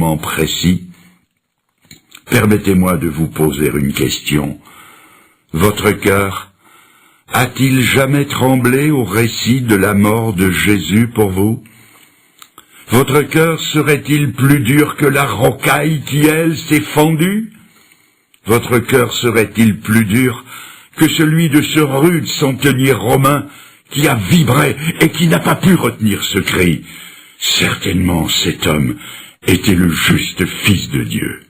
moment précis, permettez-moi de vous poser une question. Votre cœur a-t-il jamais tremblé au récit de la mort de Jésus pour vous? Votre cœur serait-il plus dur que la rocaille qui, elle, s'est fendue? Votre cœur serait-il plus dur que celui de ce rude centenier romain qui a vibré et qui n'a pas pu retenir ce cri? Certainement cet homme était le juste Fils de Dieu.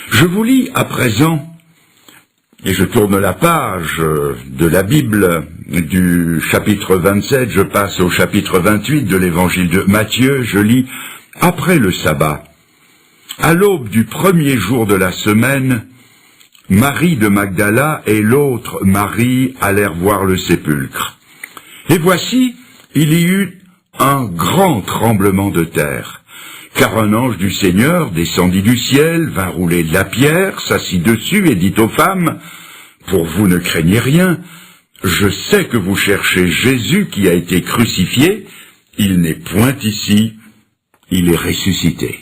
Je vous lis à présent, et je tourne la page de la Bible du chapitre 27, je passe au chapitre 28 de l'évangile de Matthieu, je lis « Après le sabbat, à l'aube du premier jour de la semaine, Marie de Magdala et l'autre Marie allèrent voir le sépulcre. Et voici, il y eut un grand tremblement de terre, car un ange du Seigneur descendit du ciel, vint rouler de la pierre, s'assit dessus et dit aux femmes, « Pour vous ne craignez rien, je sais que vous cherchez Jésus qui a été crucifié, il n'est point ici, il est ressuscité. »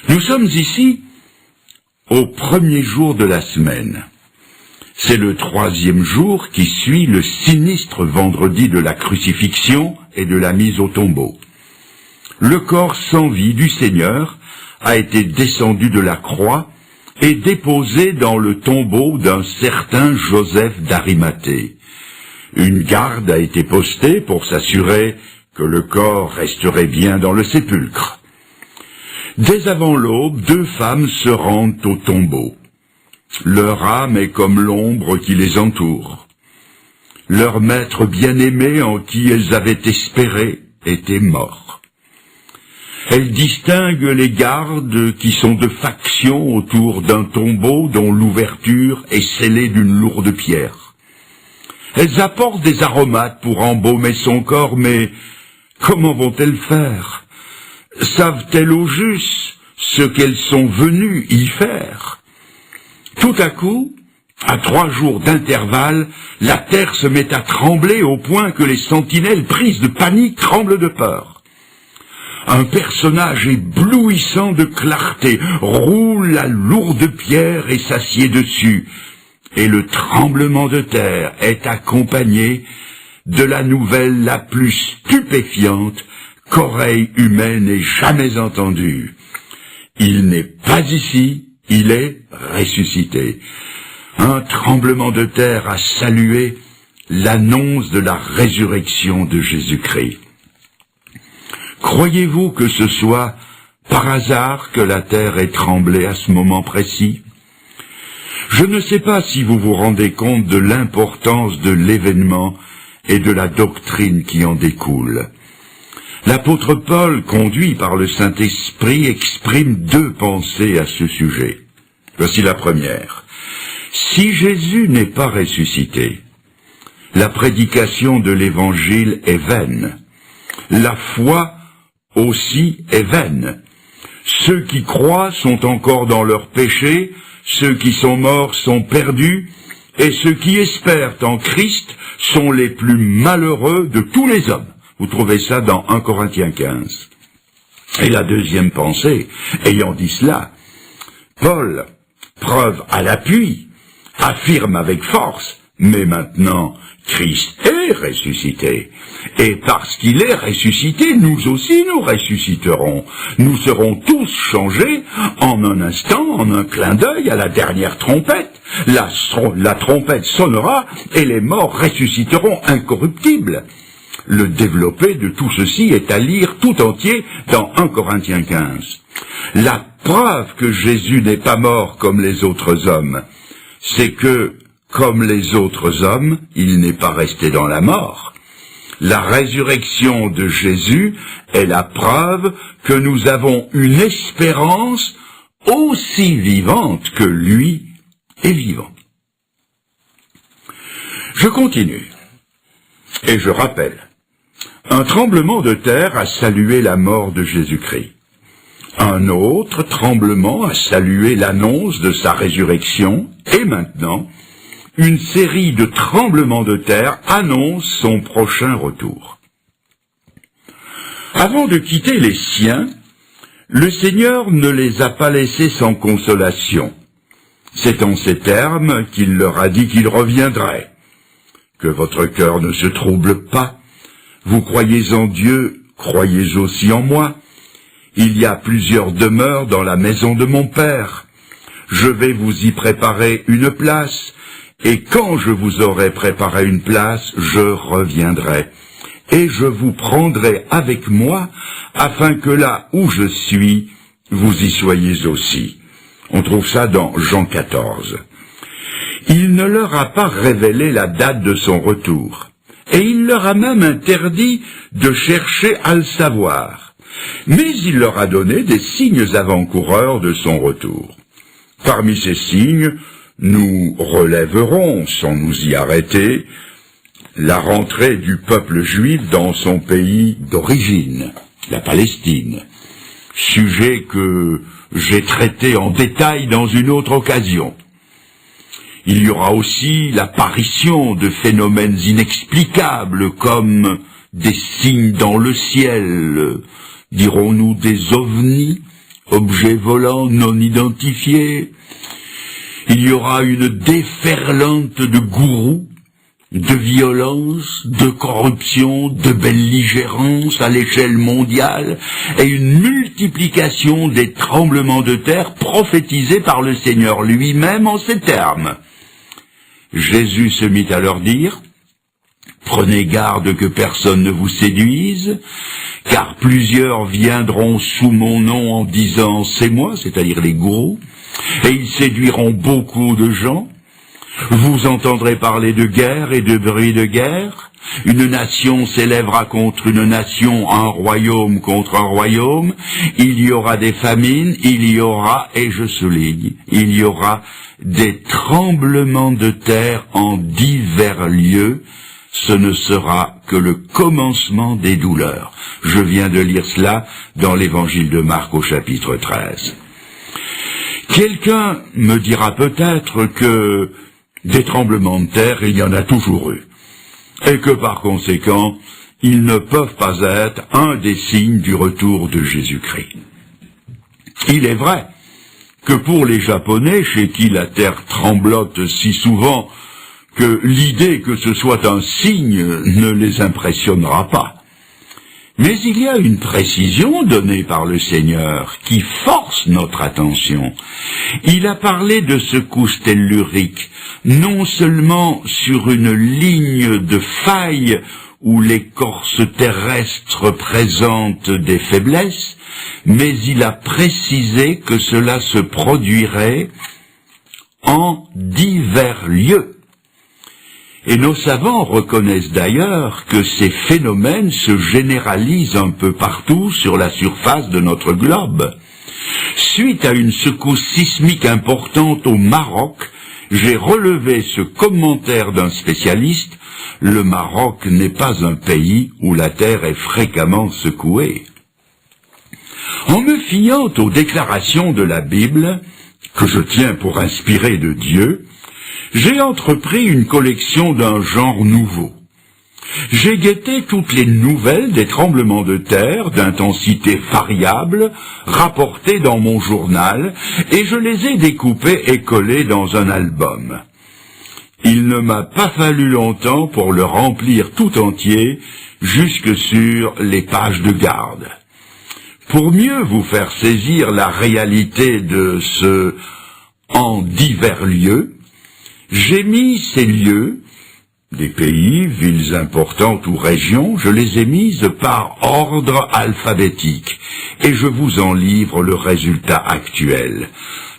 Nous sommes ici au premier jour de la semaine. C'est le troisième jour qui suit le sinistre vendredi de la crucifixion et de la mise au tombeau. Le corps sans vie du Seigneur a été descendu de la croix et déposé dans le tombeau d'un certain Joseph d'Arimathée. Une garde a été postée pour s'assurer que le corps resterait bien dans le sépulcre. Dès avant l'aube, 2 femmes se rendent au tombeau. Leur âme est comme l'ombre qui les entoure. Leur maître bien-aimé en qui elles avaient espéré était mort. Elles distinguent les gardes qui sont de faction autour d'un tombeau dont l'ouverture est scellée d'une lourde pierre. Elles apportent des aromates pour embaumer son corps, mais comment vont-elles faire? Savent-elles au juste ce qu'elles sont venues y faire? Tout à coup, à 3 jours d'intervalle, la terre se met à trembler au point que les sentinelles, prises de panique, tremblent de peur. Un personnage éblouissant de clarté roule la lourde pierre et s'assied dessus, et le tremblement de terre est accompagné de la nouvelle la plus stupéfiante qu'oreille humaine ait jamais entendue. Il n'est pas ici, il est ressuscité. Un tremblement de terre a salué l'annonce de la résurrection de Jésus-Christ. Croyez-vous que ce soit par hasard que la terre ait tremblé à ce moment précis? Je ne sais pas si vous vous rendez compte de l'importance de l'événement et de la doctrine qui en découle. L'apôtre Paul, conduit par le Saint-Esprit, exprime 2 pensées à ce sujet. Voici la première. Si Jésus n'est pas ressuscité, la prédication de l'Évangile est vaine. La foi aussi est vaine. Ceux qui croient sont encore dans leurs péchés, ceux qui sont morts sont perdus, et ceux qui espèrent en Christ sont les plus malheureux de tous les hommes. Vous trouvez ça dans 1 Corinthiens 15. Et la deuxième pensée, ayant dit cela, Paul, preuve à l'appui, affirme avec force, mais maintenant, Christ est ressuscité. Et parce qu'il est ressuscité, nous aussi nous ressusciterons. Nous serons tous changés en un instant, en un clin d'œil, à la dernière trompette. La trompette sonnera et les morts ressusciteront incorruptibles. Le développé de tout ceci est à lire tout entier dans 1 Corinthiens 15. La preuve que Jésus n'est pas mort comme les autres hommes, c'est que, comme les autres hommes, il n'est pas resté dans la mort. La résurrection de Jésus est la preuve que nous avons une espérance aussi vivante que lui est vivant. Je continue, et je rappelle. Un tremblement de terre a salué la mort de Jésus-Christ. Un autre tremblement a salué l'annonce de sa résurrection, et maintenant, une série de tremblements de terre annonce son prochain retour. Avant de quitter les siens, le Seigneur ne les a pas laissés sans consolation. C'est en ces termes qu'il leur a dit qu'il reviendrait. Que votre cœur ne se trouble pas. Vous croyez en Dieu, croyez aussi en moi. Il y a plusieurs demeures dans la maison de mon Père. Je vais vous y préparer une place, et quand je vous aurai préparé une place, je reviendrai. Et je vous prendrai avec moi, afin que là où je suis, vous y soyez aussi. On trouve ça dans Jean 14. Il ne leur a pas révélé la date de son retour, et il leur a même interdit de chercher à le savoir. Mais il leur a donné des signes avant-coureurs de son retour. Parmi ces signes, nous relèverons, sans nous y arrêter, la rentrée du peuple juif dans son pays d'origine, la Palestine, sujet que j'ai traité en détail dans une autre occasion. Il y aura aussi l'apparition de phénomènes inexplicables comme des signes dans le ciel, dirons-nous des ovnis, objets volants non identifiés. Il y aura une déferlante de gourous, de violence, de corruption, de belligérance à l'échelle mondiale et une multiplication des tremblements de terre prophétisés par le Seigneur lui-même en ces termes. Jésus se mit à leur dire: prenez garde que personne ne vous séduise, car plusieurs viendront sous mon nom en disant c'est moi, c'est-à-dire les gourous, et ils séduiront beaucoup de gens. Vous entendrez parler de guerre et de bruit de guerre. Une nation s'élèvera contre une nation, un royaume contre un royaume. Il y aura des famines, il y aura, et je souligne, il y aura des tremblements de terre en divers lieux. Ce ne sera que le commencement des douleurs. Je viens de lire cela dans l'évangile de Marc au chapitre 13. Quelqu'un me dira peut-être que des tremblements de terre, il y en a toujours eu, et que par conséquent, ils ne peuvent pas être un des signes du retour de Jésus-Christ. Il est vrai que pour les Japonais, chez qui la terre tremblote si souvent que l'idée que ce soit un signe ne les impressionnera pas. Mais il y a une précision donnée par le Seigneur qui force notre attention. Il a parlé de secousses telluriques, non seulement sur une ligne de faille où l'écorce terrestre présente des faiblesses, mais il a précisé que cela se produirait en divers lieux. Et nos savants reconnaissent d'ailleurs que ces phénomènes se généralisent un peu partout sur la surface de notre globe. Suite à une secousse sismique importante au Maroc, j'ai relevé ce commentaire d'un spécialiste: le Maroc n'est pas un pays où la terre est fréquemment secouée. En me fiant aux déclarations de la Bible, que je tiens pour inspirées de Dieu, j'ai entrepris une collection d'un genre nouveau. J'ai guetté toutes les nouvelles des tremblements de terre d'intensité variable rapportées dans mon journal et je les ai découpées et collées dans un album. Il ne m'a pas fallu longtemps pour le remplir tout entier jusque sur les pages de garde. Pour mieux vous faire saisir la réalité de ce « en divers lieux », j'ai mis ces lieux, des pays, villes importantes ou régions, je les ai mises par ordre alphabétique, et je vous en livre le résultat actuel.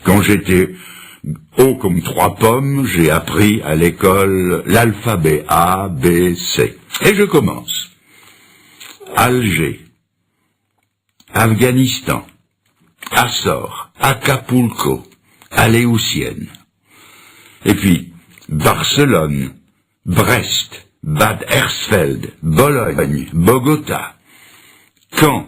Quand j'étais haut comme 3 pommes, j'ai appris à l'école l'alphabet A, B, C. Et je commence. Alger, Afghanistan, Açores, Acapulco, Aléoutienne. Et puis, Barcelone, Brest, Bad Hersfeld, Bologne, Bogota, Caen,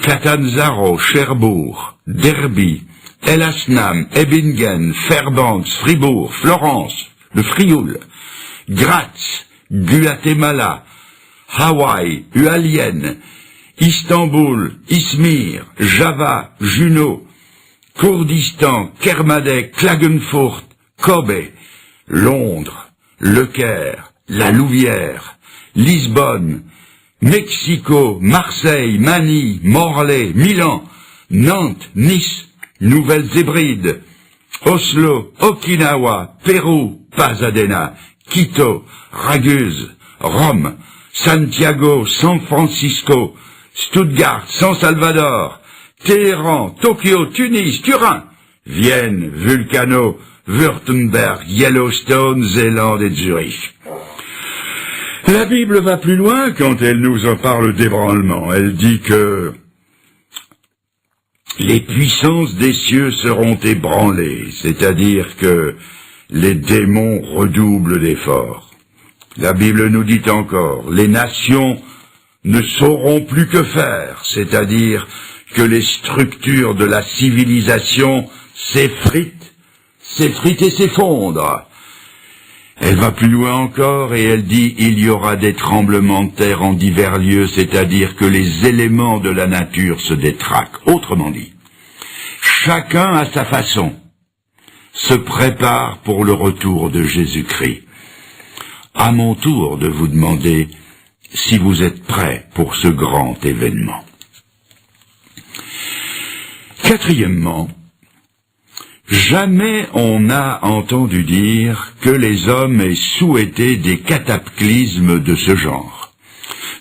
Catanzaro, Cherbourg, Derby, El Asnam, Ebingen, Fairbanks, Fribourg, Florence, le Frioul, Graz, Guatemala, Hawaï, Ualienne, Istanbul, Izmir, Java, Juneau, Kurdistan, Kermadec, Klagenfurt, Kobe, Londres, Le Caire, La Louvière, Lisbonne, Mexico, Marseille, Manille, Morlaix, Milan, Nantes, Nice, Nouvelles-Hébrides, Oslo, Okinawa, Pérou, Pasadena, Quito, Raguse, Rome, Santiago, San Francisco, Stuttgart, San Salvador, Téhéran, Tokyo, Tunis, Turin, Vienne, Vulcano, Württemberg, Yellowstone, Zélande et Zurich. La Bible va plus loin quand elle nous en parle d'ébranlement. Elle dit que les puissances des cieux seront ébranlées, c'est-à-dire que les démons redoublent d'efforts. La Bible nous dit encore, les nations ne sauront plus que faire, c'est-à-dire que les structures de la civilisation s'effritent et s'effondrent. Elle va plus loin encore et elle dit, il y aura des tremblements de terre en divers lieux, c'est-à-dire que les éléments de la nature se détraquent. Autrement dit, chacun à sa façon se prépare pour le retour de Jésus-Christ. À mon tour de vous demander si vous êtes prêts pour ce grand événement. Quatrièmement, jamais on n'a entendu dire que les hommes aient souhaité des cataclysmes de ce genre.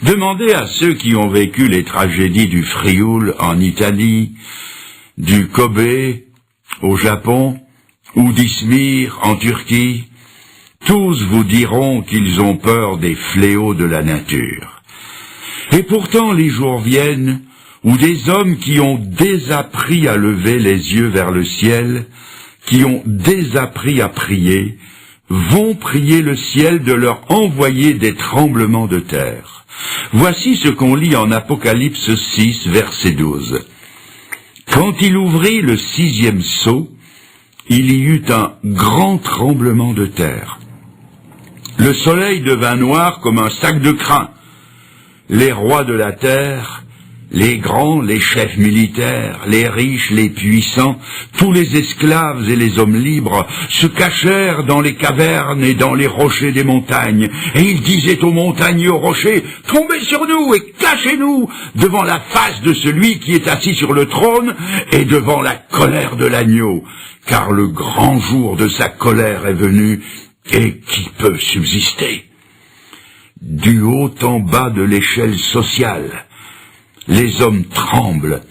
Demandez à ceux qui ont vécu les tragédies du Frioul en Italie, du Kobe au Japon, ou d'Izmir en Turquie, tous vous diront qu'ils ont peur des fléaux de la nature. Et pourtant les jours viennent où des hommes qui ont désappris à lever les yeux vers le ciel, qui ont désappris à prier, vont prier le ciel de leur envoyer des tremblements de terre. Voici ce qu'on lit en Apocalypse 6, verset 12. Quand il ouvrit le 6e sceau, il y eut un grand tremblement de terre. Le soleil devint noir comme un sac de crin. Les rois de la terre, les grands, les chefs militaires, les riches, les puissants, tous les esclaves et les hommes libres se cachèrent dans les cavernes et dans les rochers des montagnes. Et ils disaient aux montagnes et aux rochers, « Tombez sur nous et cachez-nous devant la face de celui qui est assis sur le trône et devant la colère de l'agneau, car le grand jour de sa colère est venu et qui peut subsister ?» Du haut en bas de l'échelle sociale, les hommes tremblent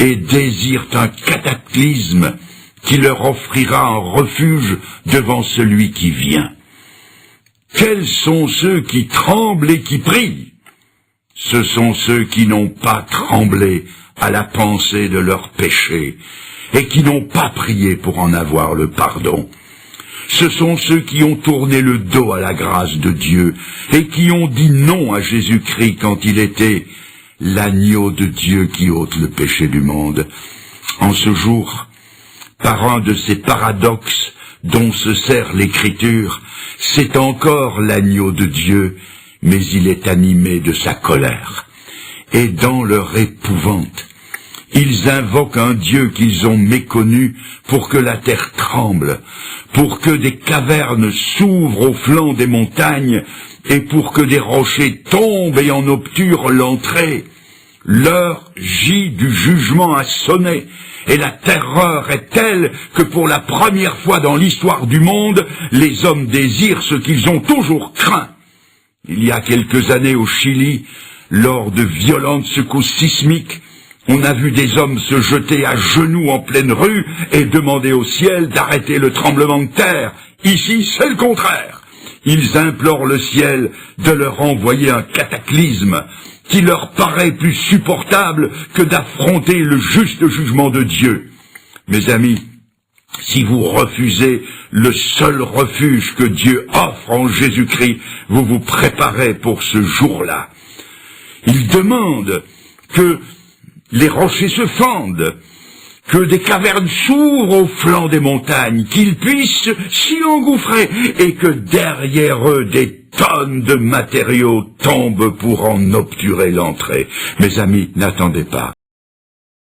et désirent un cataclysme qui leur offrira un refuge devant celui qui vient. Quels sont ceux qui tremblent et qui prient? Ce sont ceux qui n'ont pas tremblé à la pensée de leurs péchés et qui n'ont pas prié pour en avoir le pardon. Ce sont ceux qui ont tourné le dos à la grâce de Dieu et qui ont dit non à Jésus-Christ quand il était l'agneau de Dieu qui ôte le péché du monde. En ce jour, par un de ces paradoxes dont se sert l'Écriture, c'est encore l'agneau de Dieu, mais il est animé de sa colère. Et dans leur épouvante, ils invoquent un Dieu qu'ils ont méconnu pour que la terre tremble, pour que des cavernes s'ouvrent au flanc des montagnes et pour que des rochers tombent et en obturent l'entrée. L'heure J du jugement a sonné et la terreur est telle que pour la première fois dans l'histoire du monde, les hommes désirent ce qu'ils ont toujours craint. Il y a quelques années au Chili, lors de violentes secousses sismiques, on a vu des hommes se jeter à genoux en pleine rue et demander au ciel d'arrêter le tremblement de terre. Ici, c'est le contraire. Ils implorent le ciel de leur envoyer un cataclysme qui leur paraît plus supportable que d'affronter le juste jugement de Dieu. Mes amis, si vous refusez le seul refuge que Dieu offre en Jésus-Christ, vous vous préparez pour ce jour-là. Il demande que les rochers se fendent, que des cavernes s'ouvrent au flanc des montagnes, qu'ils puissent s'y engouffrer, et que derrière eux des tonnes de matériaux tombent pour en obturer l'entrée. Mes amis, n'attendez pas.